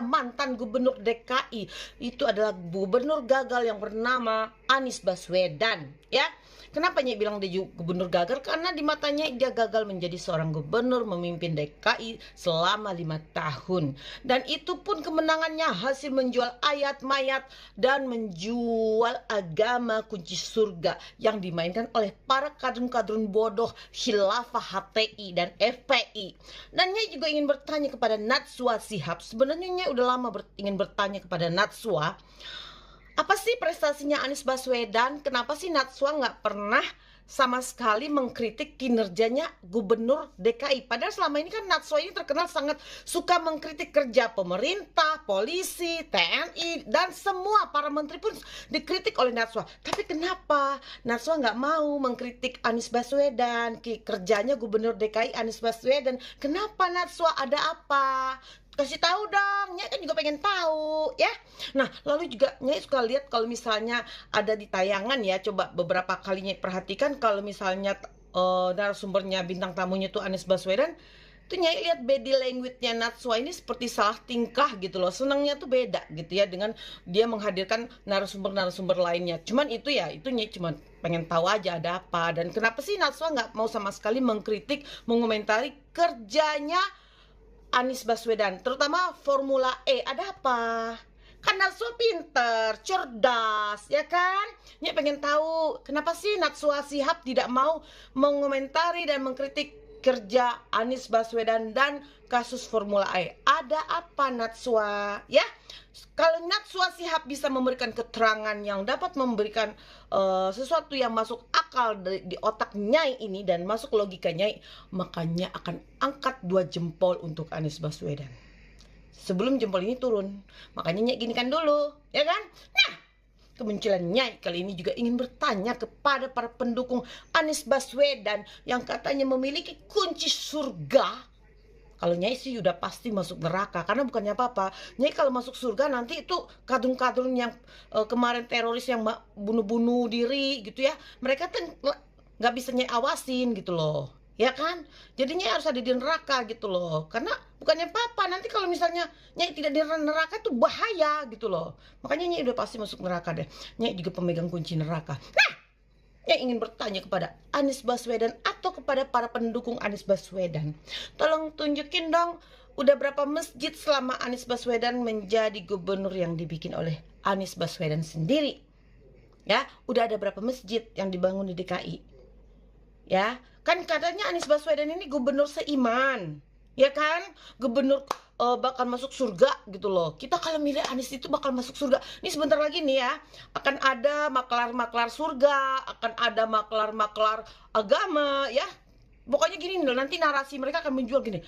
mantan gubernur DKI. Itu adalah gubernur gagal yang bernama Anies Baswedan, ya. Kenapa Nyai bilang dia gubernur gagal? Karena di matanya dia gagal menjadi seorang gubernur memimpin DKI selama 5 tahun. Dan itu pun kemenangannya hasil menjual ayat mayat dan menjual agama kunci surga yang dimainkan oleh para kadrun-kadrun bodoh Khilafah HTI dan FPI. Dan Nyai juga ingin bertanya kepada Najwa Shihab. Sebenarnya Nyai udah lama ingin bertanya kepada Najwa, apa sih prestasinya Anies Baswedan? Kenapa sih Najwa nggak pernah sama sekali mengkritik kinerjanya gubernur DKI? Padahal selama ini kan Najwa ini terkenal sangat suka mengkritik kerja pemerintah, polisi, TNI, dan semua para menteri pun dikritik oleh Najwa. Tapi kenapa Najwa nggak mau mengkritik Anies Baswedan, kerjanya gubernur DKI Anies Baswedan? Kenapa Najwa, ada apa? Kasih tahu dong, Nyai kan juga pengen tahu ya. Nah, lalu juga Nyai suka lihat kalau misalnya ada di tayangan ya, coba beberapa kali Nyai perhatikan kalau misalnya narasumbernya, bintang tamunya tuh Anies Baswedan, tuh Nyai lihat body language-nya Najwa ini seperti salah tingkah gitu loh. Senangnya tuh beda gitu ya dengan dia menghadirkan narasumber-narasumber lainnya. Cuman itu ya, itu Nyai cuma pengen tahu aja ada apa. Dan kenapa sih Najwa nggak mau sama sekali mengkritik, mengomentari kerjanya Anies Baswedan, terutama Formula E? Ada apa? Kan Najwa pinter, cerdas, ya kan? Nyai pengen tahu kenapa sih Najwa Shihab tidak mau mengomentari dan mengkritik kerja Anies Baswedan dan kasus Formula E. Ada apa Najwa? Ya, kalau Najwa Shihab bisa memberikan keterangan yang dapat memberikan sesuatu yang masuk akal di otak Nyai ini dan masuk logika Nyai, makanya akan angkat 2 jempol untuk Anies Baswedan. Sebelum jempol ini turun, makanya Nyai ginikan dulu, ya kan? Nah, kemunculan Nyai kali ini juga ingin bertanya kepada para pendukung Anies Baswedan yang katanya memiliki kunci surga. Kalau Nyai sih udah pasti masuk neraka, karena bukannya apa-apa. Nyai kalau masuk surga nanti itu kadrun-kadrun yang kemarin teroris yang bunuh-bunuh diri gitu ya, mereka kan nggak bisa Nyai awasin gitu loh, ya kan? Jadi Nyai harus ada di neraka gitu loh, karena bukannya apa-apa. Nanti kalau misalnya Nyai tidak di neraka itu bahaya gitu loh. Makanya Nyai udah pasti masuk neraka deh. Nyai juga pemegang kunci neraka. Nah, Nyai ingin bertanya kepada Anies Baswedan atau kepada para pendukung Anies Baswedan, tolong tunjukin dong, udah berapa masjid selama Anies Baswedan menjadi gubernur yang dibikin oleh Anies Baswedan sendiri? Ya, udah ada berapa masjid yang dibangun di DKI? Ya, kan katanya Anies Baswedan ini gubernur seiman, ya kan? Gubernur bakal masuk surga gitu loh. Kita kalau milih Anies itu bakal masuk surga. Ini sebentar lagi nih ya, akan ada maklar-maklar surga, akan ada maklar-maklar agama ya. Pokoknya gini loh, nanti narasi mereka akan menjual gini,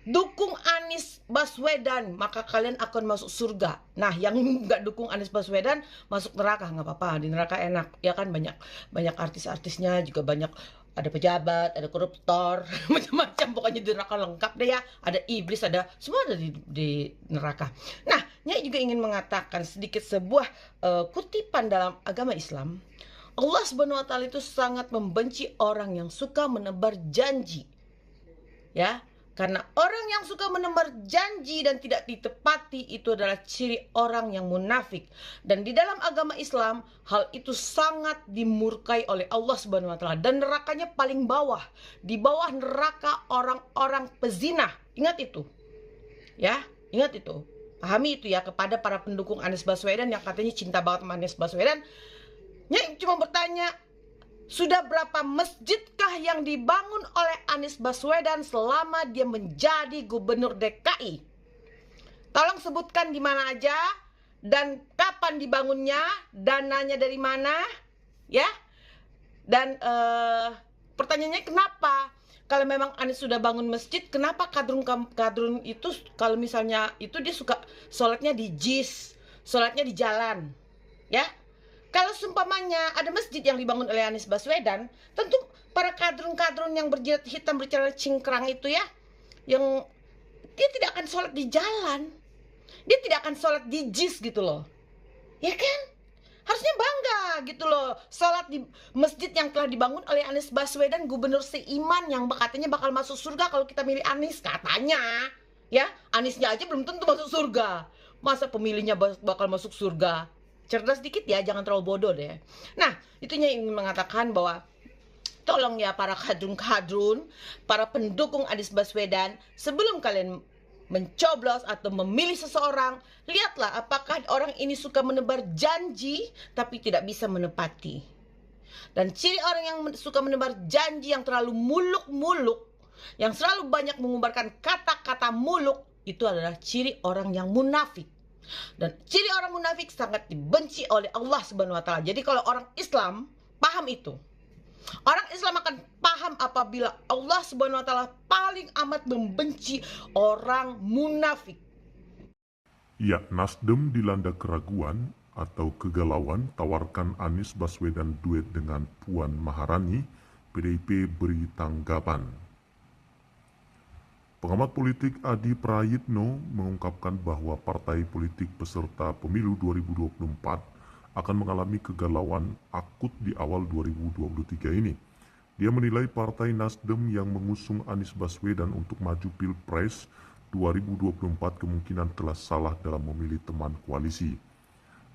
dukung Anies Baswedan maka kalian akan masuk surga. Nah, yang nggak dukung Anies Baswedan masuk neraka. Nggak apa-apa, di neraka enak ya kan, banyak artis-artisnya juga, banyak, ada pejabat, ada koruptor, macam-macam. Pokoknya di neraka lengkap deh ya. Ada iblis, ada semua, ada di neraka. Nah, Nyai juga ingin mengatakan sedikit sebuah kutipan dalam agama Islam. Allah Subhanahu wa Ta'ala itu sangat membenci orang yang suka menebar janji. Ya, karena orang yang suka menebar janji dan tidak ditepati itu adalah ciri orang yang munafik. Dan di dalam agama Islam, hal itu sangat dimurkai oleh Allah Subhanahu wa Ta'ala. Dan nerakanya paling bawah, di bawah neraka orang-orang pezina. Ingat itu. Ya, ingat itu. Pahami itu ya, kepada para pendukung Anies Baswedan yang katanya cinta banget sama Anies Baswedan. Nyai cuma bertanya, sudah berapa masjidkah yang dibangun oleh Anies Baswedan selama dia menjadi gubernur DKI? Tolong sebutkan di mana aja dan kapan dibangunnya, dananya dari mana, ya? Dan pertanyaannya, kenapa kalau memang Anies sudah bangun masjid, kenapa kadrun itu kalau misalnya itu dia suka sholatnya di JIS, sholatnya di jalan, ya? Kalau seumpamanya ada masjid yang dibangun oleh Anies Baswedan, tentu para kadrun-kadrun yang berjilat hitam bercelana cingkrang itu ya, yang dia tidak akan sholat di jalan, dia tidak akan sholat di JIS gitu loh, ya kan? Harusnya bangga gitu loh, sholat di masjid yang telah dibangun oleh Anies Baswedan, gubernur seiman yang katanya bakal masuk surga kalau kita milih Anies katanya, Ya, Aniesnya aja belum tentu masuk surga. Masa pemilihnya bakal masuk surga? Cerdas dikit ya, jangan terlalu bodoh deh. Nah, itunya ingin mengatakan bahwa tolong ya para kadrun-kadrun, para pendukung Anies Baswedan, sebelum kalian mencoblos atau memilih seseorang, lihatlah apakah orang ini suka menebar janji tapi tidak bisa menepati. Dan ciri orang yang suka menebar janji yang terlalu muluk-muluk, yang selalu banyak mengubarkan kata-kata muluk, itu adalah ciri orang yang munafik. Dan ciri orang munafik sangat dibenci oleh Allah Subhanahu wa taala. Jadi kalau orang Islam paham itu, orang Islam akan paham apabila Allah Subhanahu wa taala paling amat membenci orang munafik. Ya, Nasdem dilanda keraguan atau kegalauan tawarkan Anies Baswedan duet dengan Puan Maharani, PDIP beri tanggapan. Pengamat politik Adi Prayitno mengungkapkan bahwa partai politik peserta pemilu 2024 akan mengalami kegalauan akut di awal 2023 ini. Dia menilai partai Nasdem yang mengusung Anies Baswedan untuk maju Pilpres 2024 kemungkinan telah salah dalam memilih teman koalisi.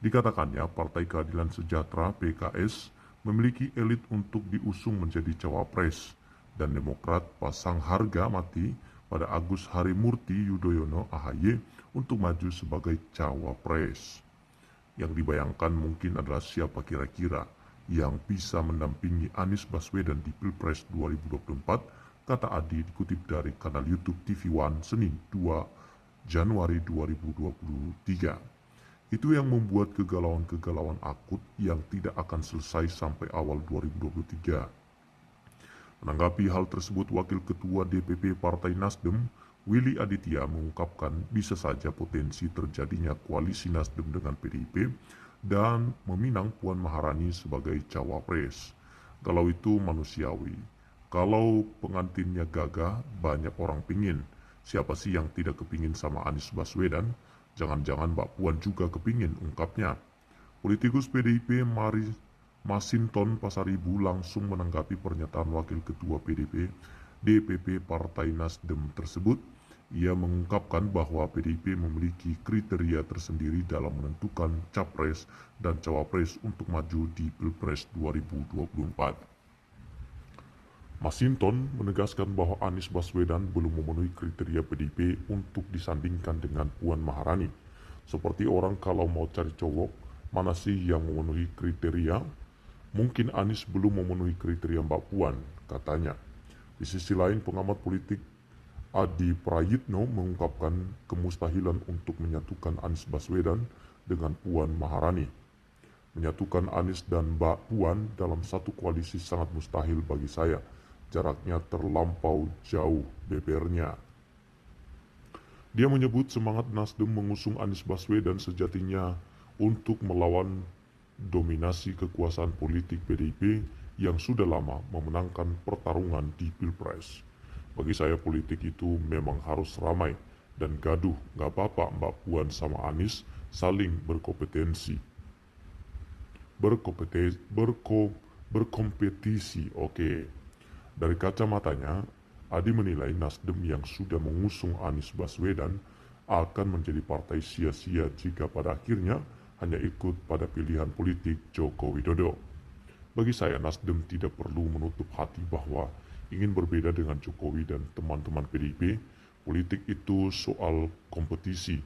Dikatakannya Partai Keadilan Sejahtera (PKS) memiliki elit untuk diusung menjadi cawapres, dan Demokrat pasang harga mati pada Agus Harimurti Yudhoyono (AHY) untuk maju sebagai cawapres. Yang dibayangkan mungkin adalah siapa kira-kira yang bisa mendampingi Anies Baswedan di Pilpres 2024, kata Adi dikutip dari kanal YouTube TV One Senin 2 Januari 2023. Itu yang membuat kegalauan-kegalauan akut yang tidak akan selesai sampai awal 2023. Menanggapi hal tersebut, Wakil Ketua DPP Partai Nasdem, Willy Aditya, mengungkapkan bisa saja potensi terjadinya koalisi Nasdem dengan PDIP dan meminang Puan Maharani sebagai cawapres. Kalau itu manusiawi. Kalau pengantinnya gagah, banyak orang pingin. Siapa sih yang tidak kepingin sama Anies Baswedan? Jangan-jangan Mbak Puan juga kepingin, ungkapnya. Politikus PDIP Masinton Pasaribu langsung menanggapi pernyataan Wakil Ketua PDP DPP Partai Nasdem tersebut. Ia mengungkapkan bahwa PDIP memiliki kriteria tersendiri dalam menentukan capres dan cawapres untuk maju di Pilpres 2024. Masinton menegaskan bahwa Anies Baswedan belum memenuhi kriteria PDIP untuk disandingkan dengan Puan Maharani. Seperti orang kalau mau cari cowok, mana sih yang memenuhi kriteria? Mungkin Anies belum memenuhi kriteria Mbak Puan, katanya. Di sisi lain, pengamat politik Adi Prayitno mengungkapkan kemustahilan untuk menyatukan Anies Baswedan dengan Puan Maharani. Menyatukan Anies dan Mbak Puan dalam satu koalisi sangat mustahil bagi saya. Jaraknya terlampau jauh bebernya. Dia menyebut semangat Nasdem mengusung Anies Baswedan sejatinya untuk melawan dominasi kekuasaan politik PDIP yang sudah lama memenangkan pertarungan di Pilpres. Bagi saya politik itu memang harus ramai dan gaduh, gak apa-apa Mbak Puan sama Anies saling berkompetisi, oke. Dari kacamatanya, Adi menilai Nasdem yang sudah mengusung Anies Baswedan akan menjadi partai sia-sia jika pada akhirnya hanya ikut pada pilihan politik Joko Widodo. Bagi saya, Nasdem tidak perlu menutup hati bahwa ingin berbeda dengan Jokowi dan teman-teman PDIP. Politik itu soal kompetisi.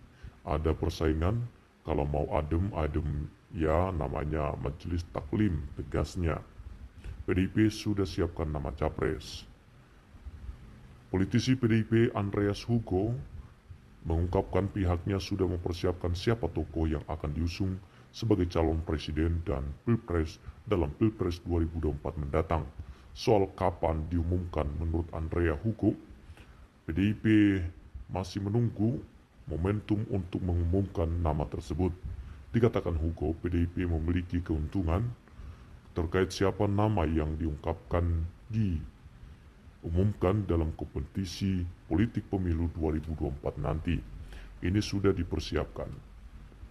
Ada persaingan, kalau mau adem-adem ya namanya majelis taklim, tegasnya. PDIP sudah siapkan nama capres. Politisi PDIP Andreas Hugo mengungkapkan pihaknya sudah mempersiapkan siapa tokoh yang akan diusung sebagai calon presiden dan pilpres dalam Pilpres 2024 mendatang. Soal kapan diumumkan, menurut Andrea Hugo, PDIP masih menunggu momentum untuk mengumumkan nama tersebut. Dikatakan Hugo, PDIP memiliki keuntungan terkait siapa nama yang diumumkan dalam kompetisi politik pemilu 2024 nanti. Ini sudah dipersiapkan.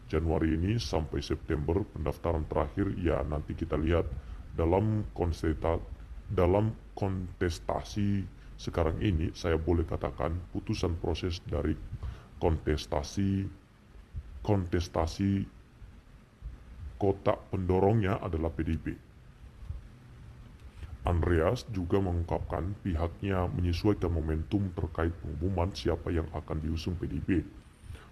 Januari ini sampai September pendaftaran terakhir, ya nanti kita lihat dalam kontestasi sekarang ini saya boleh katakan putusan proses dari kontestasi kotak pendorongnya adalah PDIP. Andreas juga mengungkapkan pihaknya menyesuaikan momentum terkait pengumuman siapa yang akan diusung PDIP.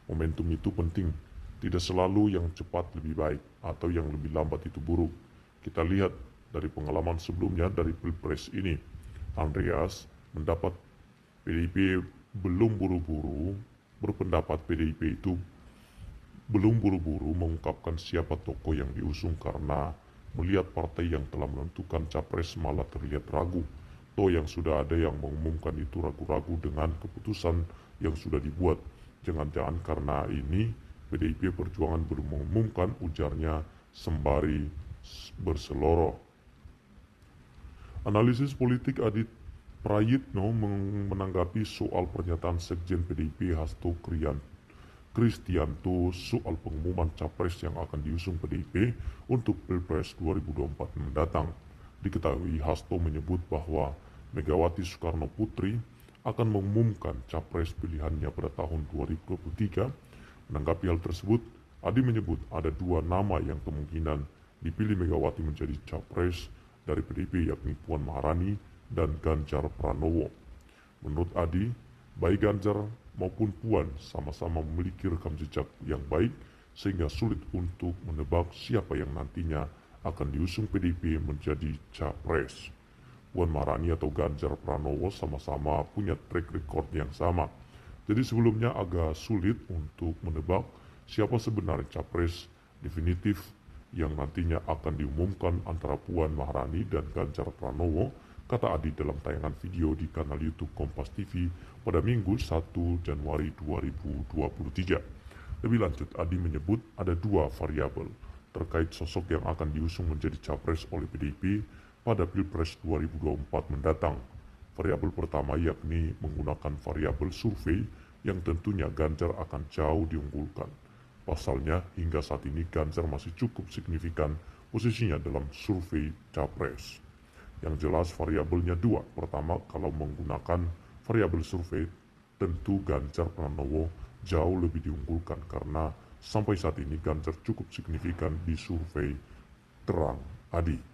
Momentum itu penting, tidak selalu yang cepat lebih baik atau yang lebih lambat itu buruk. Kita lihat dari pengalaman sebelumnya dari Pilpres ini. Andreas mendapat PDIP belum buru-buru berpendapat PDIP itu belum buru-buru mengungkapkan siapa tokoh yang diusung karena melihat partai yang telah menentukan capres malah terlihat ragu. Toh yang sudah ada yang mengumumkan itu ragu-ragu dengan keputusan yang sudah dibuat. Jangan-jangan karena ini PDIP Perjuangan belum mengumumkan, ujarnya sembari berseloroh. Analisis politik Adi Prayitno menanggapi soal pernyataan Sekjen PDIP Hasto Kristianto soal pengumuman capres yang akan diusung PDIP untuk Pilpres 2024 mendatang. Diketahui Hasto menyebut bahwa Megawati Soekarno Putri akan mengumumkan capres pilihannya pada tahun 2023. Menanggapi hal tersebut, Adi menyebut ada dua nama yang kemungkinan dipilih Megawati menjadi capres dari PDIP, yakni Puan Maharani dan Ganjar Pranowo. Menurut Adi, baik Ganjar maupun Puan sama-sama memiliki rekam jejak yang baik sehingga sulit untuk menebak siapa yang nantinya akan diusung PDIP menjadi capres. Puan Maharani atau Ganjar Pranowo sama-sama punya track record yang sama. Jadi sebelumnya agak sulit untuk menebak siapa sebenarnya capres definitif yang nantinya akan diumumkan antara Puan Maharani dan Ganjar Pranowo, kata Adi dalam tayangan video di kanal YouTube Kompas TV pada Minggu 1 Januari 2023. Lebih lanjut, Adi menyebut ada dua variabel terkait sosok yang akan diusung menjadi capres oleh PDIP pada Pilpres 2024 mendatang. Variabel pertama yakni menggunakan variabel survei yang tentunya Ganjar akan jauh diunggulkan. Pasalnya, hingga saat ini Ganjar masih cukup signifikan posisinya dalam survei capres. Yang jelas variabelnya dua. Pertama, kalau menggunakan variabel survei, tentu Ganjar Pranowo jauh lebih diunggulkan karena sampai saat ini Ganjar cukup signifikan di survei terang. Adi.